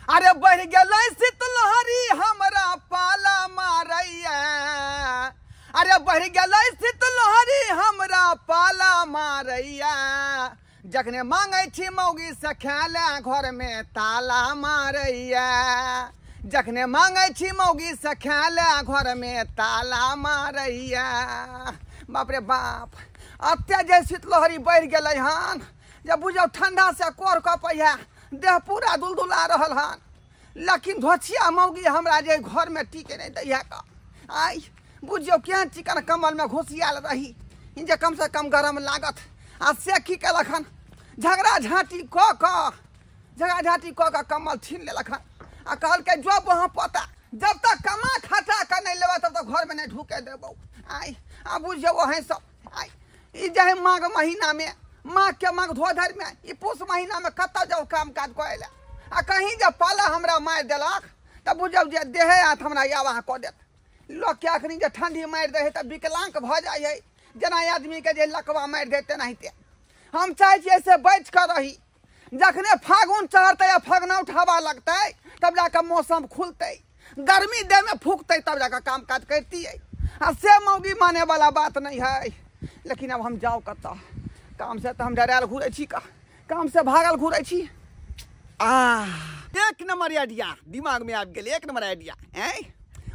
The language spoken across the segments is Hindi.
अरे बढ़ गए शीतलहरी हमरा पाला मारैया। अरे बढ़ गए शीतलहरी हमरा पाला मारैया। जखने मांगे छी मौगी से खाले घर में ताला मारैया। जखने मांगे छी मौगी से खाले घर में ताला मारैया। बाप रे बाप अत्या जे शीतलहरी बढ़ गए हन जब बुझो ठंडा से कोर कपैया देह पूरा दुलदुला रहल हन। लेकिन धोछिया मौगी हमरा जे घर में टिके नहीं दैया का। आई बुझियो केहन चिकन कमल में घुसियाल रही जे कम से कम गरम लागत। आ से की कलखन झगड़ा झाँटी क कमल छीन लेलखन आ कहल के जो वहाँ पता जब तक कमा खटा कर नहीं लेबा तब तक घर में नहीं ढूके देबो। आई आ बुझियो वही सब आई ई जे माघ महीना में माघ के माघ धोधर में ई पुष महीना में कत जाओ काम काज करे आ कहीं जब पाला हमरा मार देलक तब बुझब जे देहे हाथ हमरा यावा क देत। लोग के अखनी जे ठंडी मार दे तब विकलांग भ जाए जना आदमी के जे लकवा मार देते नहीं। हम चाहे छी ऐसे बैठ कर रही जखने फागुन चढ़ते या फगनौट हवा लगते तब जाकर मौसम खुलते गर्मी दे में फूकते तब जाकर काम काज करती है। आ से मौगी माने वाला बात नहीं है। लेकिन अब हम जाओ कत काम से तो हम डराल घूरे छी का काम से भागल घूरे छी। एक नंबर आइडिया दिमाग में आबि गेल। एक नंबर आइडिया है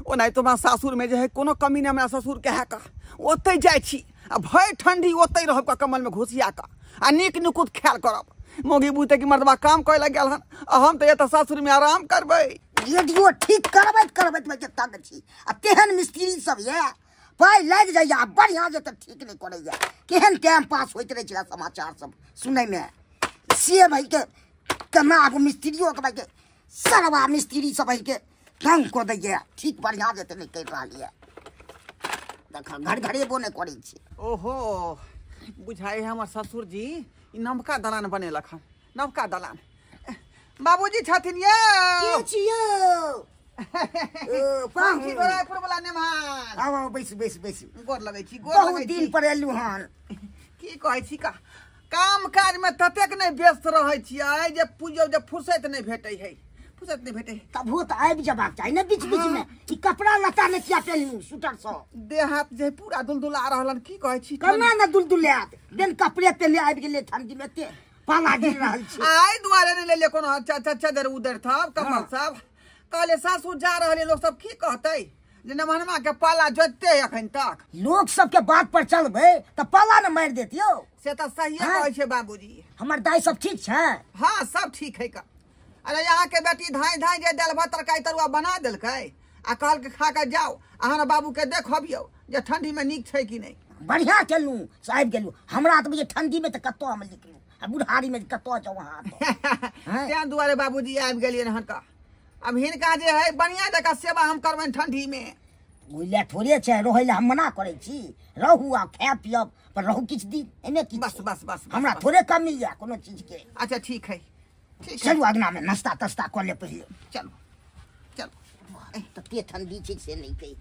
ओ नहीं तो सासुर में जो है कोनो कमी नहीं। हमरा ससुर कहे का ओते जाय छी आ भय ठंडी ओते रहब का कमल में घुसिया का आ नीक नुकुत ख्याल करब। मौगी बुझते कि मर्दबा काम करे लग गेल हन आ हम तो एत सासुर में आराम करबै। रेडियो ठीक करबैत मैं ताकत छी आ तेहन मिस्त्री सब ये पाई लग जाइया बढ़िया जे त ठीक नहीं करैया। केहन टाइम पास होइत रहे छै समाचार सब सुनै में से भाई के केना अब मिस्त्रियों के भाई के सरवा मिस्त्री सब भाई के ढंग को दैया ठीक बढ़िया जे त नहीं कर रहलिए देखा घर घरे बो नहीं करै छी। ओहो बुझाई हमर ससुर जी ई नवका दलान बनेलक हन नवका दलान। बाबूजी छथिन ये के छियो ओ पांची गोरापुर वाला नेमान आओ बैस गोर लगै छी बहुत दिन पर एलु हन। की कहै छी का काम काज में ततेक नहीं व्यस्त रहै छियै जे पूजो जे फुर्सत नहीं भेटै है। फुर्सत नहीं भेटै तब हो त आबि जबाक चाही ने बीच में ई कपड़ा लता ने किया पेलनु सूटर स देह हाथ जे पूरा दुलदुला रहलन। की कहै छी कना न दुलदुलात दिन कपड़े पेले आबि गेले ठंडी में ते पाला गिर रहल छी। आई दुआरे ने ले कोनो चदर उधर था कमल सब कहले सासुर जा रहले लोग सब की कहतै जे नमहनमा के पाला जोते अखन तक। लोग सब के बात पर चलबे त पाला न मार देतियो से त सही कहै छै बाबूजी। हमर दाई सब ठीक छै? हां सब ठीक है का। अरे यहाँ के बेटी धाई धाई जे दाल भात तरकारी तरुआ बना देलकै आ कहल के खा के जाओ अहाँ बाबू के देखबियो जे ठंडी में नीक छै कि नहीं। बढ़िया केलू साहब गेलू हमरा त बुझे ठंडी में त कतो हम निकलू आ बुढ़ारी में कतो जाऊ वहां त्या दुआरे बाबूजी आबि गेलिए हन का। अब हिनका जे है बढ़िया जका सेवा हम करबन ठंडी में। बुझले थोड़े छै रहैले हम मना करै छी रहू आ खाय पियब पर रहू किछ दिन एने कि बस हमरा थोड़े कमी या कोनो चीज के। अच्छा ठीक है चलू अगना में नाश्ता तस्ता कर ले पहले। चलो तो ते ठंडी ठीक से नहीं कही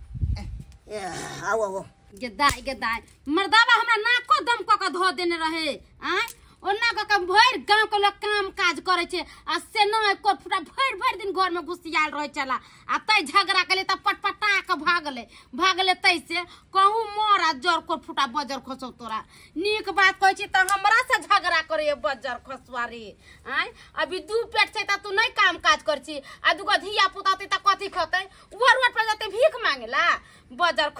आओ गेदाई मर्दावा हमरा नाको दम क के धो देने रहे आ ओना क के भर गांव के लोग काम काज करे छे आ से न को पूरा भर दिन घर में घुसियाल रहे चला आ तै झगड़ा कले त पटपटा के भागले तै से कहू मोर आ जर को फुटा बजर खसो तोरा नीक बात कहै छी त हमरा से झगड़ा करे बजर खसवारी आय अभी दू पेट छै त तू नहीं काम काज कर छी आ दुगो धिया पुता त कथि खतै उहर रोड पर जाते भीख मांगेला बजर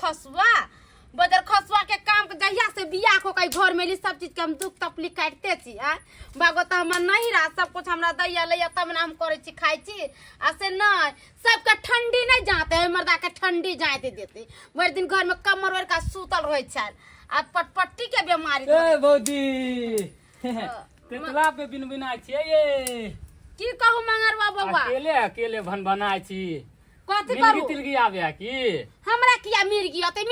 खसवा के काम के जहिया से बियाह को कई घर में ली सब चीज के हम दुख तकलीफ काटते छी आ बागो त हमर नहीं रहा सब कुछ हमरा दैया लैया तब ना हम करे छी खाई छी आ से नहीं सबके ठंडी नहीं जाते है मर्दा के ठंडी जाते देते भर दिन घर में कमर वर का सूतल रहे छ आ पटपट्टी के बीमारी ए बौदी तेतला पे बिनबिनाई छियै ये की कहू मंगरवा बाबा अकेले भनभनाई छी कथि करू तिलगी आवे की हमरा किया मिर्गी आते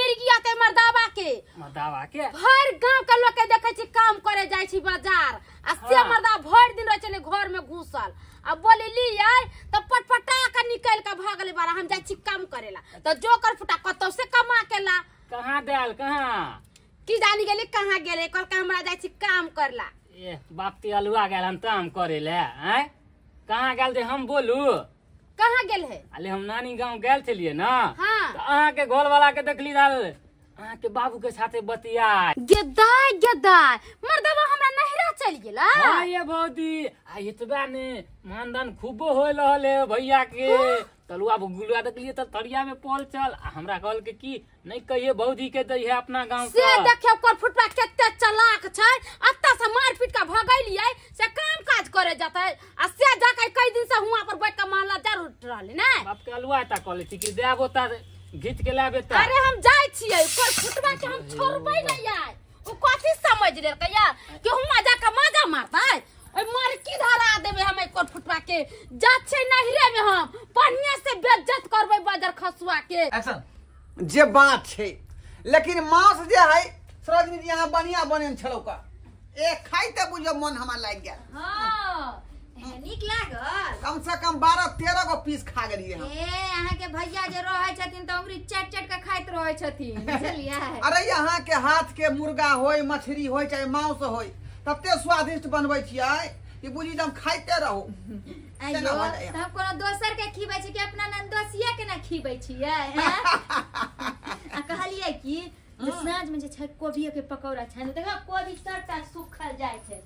मर्दावा के हर गांव के लोग के देखे छी काम करे जाय छी बाजार आ से मर्दा भर दिन रह चले घर में घुसल अब बोले ली आय त पटपटा के निकल के भागले बारा हम जाय छी काम करेला त जो कर फुटा कतो से कमा केला कहां देल कहां की जानी गेली कहां गेले कल के हमरा जाय छी काम करला ए बाप ते अलुआ गेल हम काम करेला हैं कहाँ गेल थे हम बोलू? कहाँ गेल है? अरे हम नानी गांव गेल छलिए ना, हाँ। तो अहाँ के घर वाला के देखली दाल अहाँ के बाबू के साथे बतिया। गेदाय गेदाय मर्दवा हमरा नहिरा चल गेला। हाँ ये भौजी, आ इतबा ने मानदान खूबो होय रहल है भैया के। तलुआ गुलुआ देखलिए तो तरिया में पल चल, आ हमरा कहल के की नहीं कहिए भौजी के दई है अपना गांव से का। देखियो कर फुटपा केते चलाक छै, अत्ता से मार पीट के भगैलिए से काम काज करे जाते आ से जाके कई दिन से हुआ पर बैठ के माला जरूर रहले ने। बाप के अलुआ ता कहले छी कि देबो ता घीच के लाबे ता। अरे हम जाय छियै कर फुटबा के हम छोड़बै नहीं यार। ओ कथि समझ ले के यार कि हुआ जाके मजा मारतै। ओय मार की धरा देबे हम कर फुटबा के जात छै नहिरे में हम बढ़िया से बेइज्जत करबै बाजार खसुआ के। एक्शन जे बात है, लेकिन मांस जे है सरोजनी जी यहाँ बढ़िया बने छलौ का एक खाइते बुझो मन हमार लाग गया। हाँ नीक लागल। कम से कम 12-13 गो पीस खा गेलिए हम। अहाँ के भैया जे रहै छथिन त उंगली चाट चाट के खाइत रहै छथिन, बुझलियै? अरे यहाँ के हाथ के मुर्गा होय, मछली होय चाहे मांस होय, तते स्वादिष्ट बनबै छियै कि बुझी हम खाइते रहू। आइयो त हम कोनो दोसर के खिबै छी कि अपना नंदोसिया के ना खिबै छियै? आ कहलियै कि साँझ में जे छै कोबी के पकौड़ा छानि देखा कोबी सबटा सुखल जाय छै,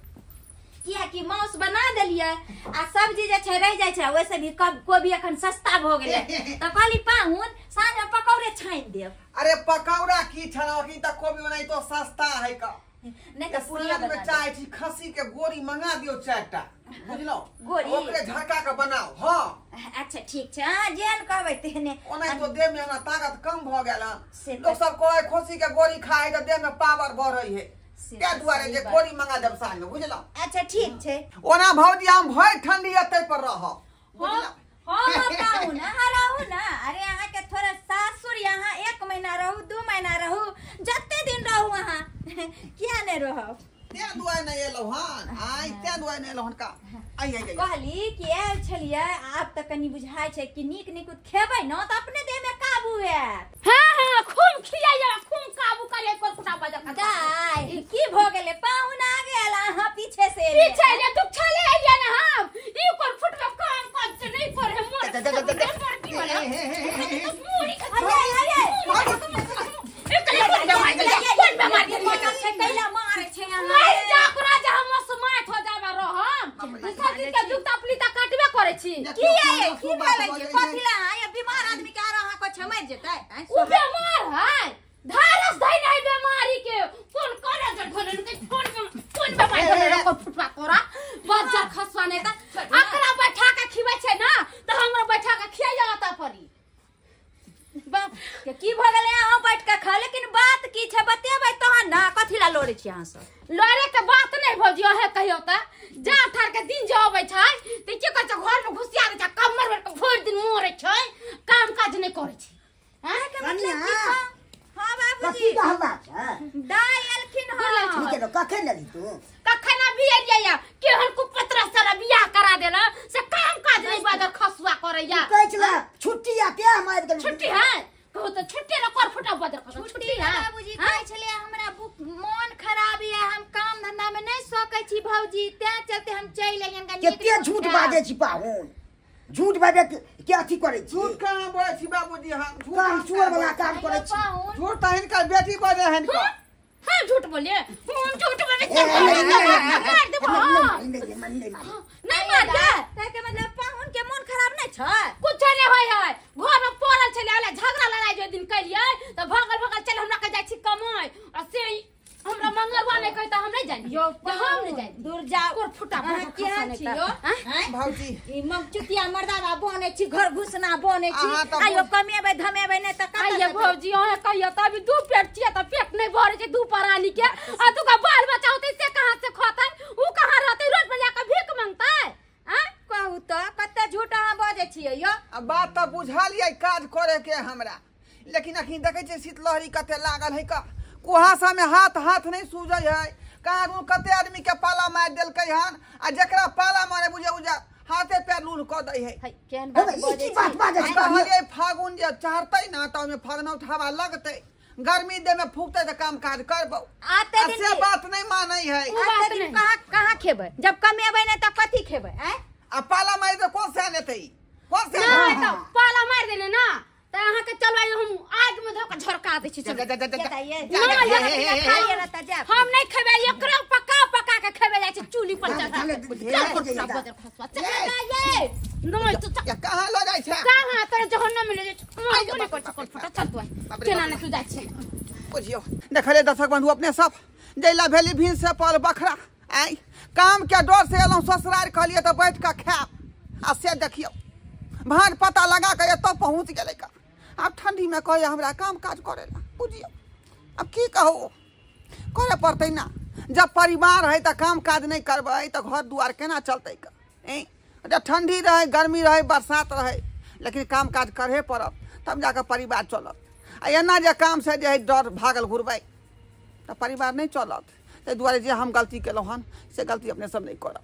किया कि मांस बना देलिए आ सब्जी जे छै रह जाय छै, वैसे भी कोबी अखन सस्ता भ गेलै त कहली पाहुन साँझ में पकौड़े छानि देब। अरे पकौड़ा की छना की त कोबी बनाई तो सस्ता है का। नहीं त पुरिया में बना चाहे छी खस्सी के गोरी मंगा दियो 4टा, बुझलो? गोरी? ओकरे झटका के बनाओ। हां अच्छा ठीक छै, हां जेहन कहबै तेहने। ओना तो देह में हमरा ताकत कम भ गेल से हन। लोग सब कहे खस्सी के गोरी खाए त देह में पावर बढ़ै है, त्या दुआरे जे गोरी मंगा देब साँझ में, बुझलो? अच्छा ठीक छै। ओना भौजी हम भरि ठंडी एतै पर रह, बुझलो? हां पाहुन अहाँ रहू ना। अरे अहाँ के थोड़ा सासुर यहाँ 1 महीना रहू 2 महीना रहू, जत्ते दिन रहू अहाँ किया नहीं रहब? त्या दुआरे नहीं एलौ हन। आई त्या दुआरे नहीं एलौ हन का। आई आई कहली कि आयल छलियै, आब त कनी बुझाय छै कि नीक नीक खेबै न त अपने देह में काबू हैत। हां हां खूब खियाइया, खूब काबू करे पर फुटा बाजार खा। दाई की भ गेलै? पाहुन आ गेल, अहाँ पीछे से पीछे ले तू चले आइया ना हम ई कर फुटबा काम काज से नहीं करे मोर। मुड़ी खा कैला मारे छै अहाँ? मार जा कुरा जा हम समाट हो जाबा रहम सब्जी के दुता प्लीता काटबे करे छी। की ये की भेलै जे कथिला ये बीमार आदमी के आर अहाँ को छमैर जेतै? उ बीमार है धारस धै नहीं बीमारी के कोन करे जे घरे के कोन बीमारी घरे को फुटबा तोरा बाजार खसवा नहीं त अकरा बैठा के खिबै छै ना त हमरा बैठा के खिया जाता पड़ी। बाप के की भ गेलै? अहाँ बैठ के खा, लेकिन बात की छै बतेबै तहन ना। कथिला लोरे छी अहाँ सब? लड़े के बात नहीं भौजी है कहियो त जा थार के दिन जे आबै छै त की कहै छै घर में घुसिया दे छै, कमर में भर दिन मोरे छै, काम काज नहीं करे छै। हैं के मतलब की? हां बाबूजी कथी कहबा छै? दाई एलखिन बोलै हन। ठीक है, कखे लेली तू? कखना भी एलिया केहन कुपत्रा सारा बियाह करा देला से काम काज नहीं बाजार खसुआ करैया। कहै छला छुट्टी आ के हम आबि गेल। छुट्टी है कहू त छुट्टी न कर फुटा बाजार खसुआ छुट्टी छुट्टी है। बाबूजी कहै छले हमरा मन खराब है, हम काम धंधा में नहीं सकै छी भौजी, ते चलते हम चल अइयन का। केते झूठ बाजै छी पाहुन? झूठ बाजै के अथी करै छी? झूठ कहाँ बोले छी बाबूजी हम? झूठ काम चोर वाला काम करै छी। पाहुन झूठ त हिनका बेटी बजे हन का। हां झूठ बोले हम झूठ बोले मार दे नहीं नहीं मार दे ते के मतलब पाहुन के मन खराब नहीं छै? कुछ नहीं होय है घर में पड़ल छले आले झगड़ा लड़ाई जो दिन कलिए त भगल चल हमरा के जाय छी कमाई आ से हमरा मंगलवा नहीं कहता हम नहीं जानी यो हम नहीं जानी दूर जाओ कोर फुटा अहाँ केहन छी यो? हैं? भौजी ई मगचुतिया मर्दावा बने छी, घर घुसना बने छी। अहाँ तऽ आइयो कमेबै धमेबै नहीं त कत आइए भौजी ओहे कहियो त अभी दू पेट छिए त पेट नहीं भरे छै दू परानी के आ तू का बाल बच्चा होते से कहां से खतै उ कहां रहतै रोड पर जाके भीख मांगतै। हैं कहू त कते झूठ अहाँ बजै छियै यो? अब बात त बुझलियै काज करे के हमरा, लेकिन अखनी देखे छै शीतलहरी कते लागल है का। कुहासा में हाथ नहीं सूझै है। कहाँ कते आदमी के पाला मार देलकै हन आ जकरा पाला मारे बुझे उजा हाथे पैर लूल क दै है। केहन बात बजै छी? बात बाजै छी? कहलियै फागुन जे चढ़तै ना त ओमे फागुन उठावा लगतै, गर्मी दे में फूकतै त काम काज करबौ। आते दिन से बात नहीं मानै है। बात आते दिन नहीं। कहाँ खेबै? जब कमेबै नहीं त कथी खेबै? हैं आ पाला मार दे कौन से लेते कौन से नहीं तो पाला मार देने ना तो अहाँ के चलवाई हम आग में धोके झरका दे छी बताइए हम नहीं खेबे एकरा पका के खेबे जाय छै चूल्ही पर चढ़ा नहीं तो कहां ल जाय छै कहां तोरे जहन्नम में ले जाय छै कोने कर फटा चल तू केना ने तू जाय छै बुझियो देखले दर्शक बंधु अपने सब जैला भेली भीन से पर बखरा आई काम के डर से एलौं ससुराल कहलिए तो बैठ के खाब आ से देखियो भाग पता लगा के एत पहुंच गेलै का अब ठंडी में कहे हमरा काम काज करेला बुझियो अब की कहू करे पड़ते ना जब परिवार है तो काम काज नहीं करबै तो घर दुआर केना चलते जब ठंडी रहे गर्मी रहे बरसात रहे लेकिन काम काज करे पड़त तब जाकर परिवार चलत आ एना जे काम से जे डर भागल घुरबै तो परिवार नहीं चलत ताहि दुआरे जे हम गलती केलहुँ हन से गलती अपने सब नहीं करब।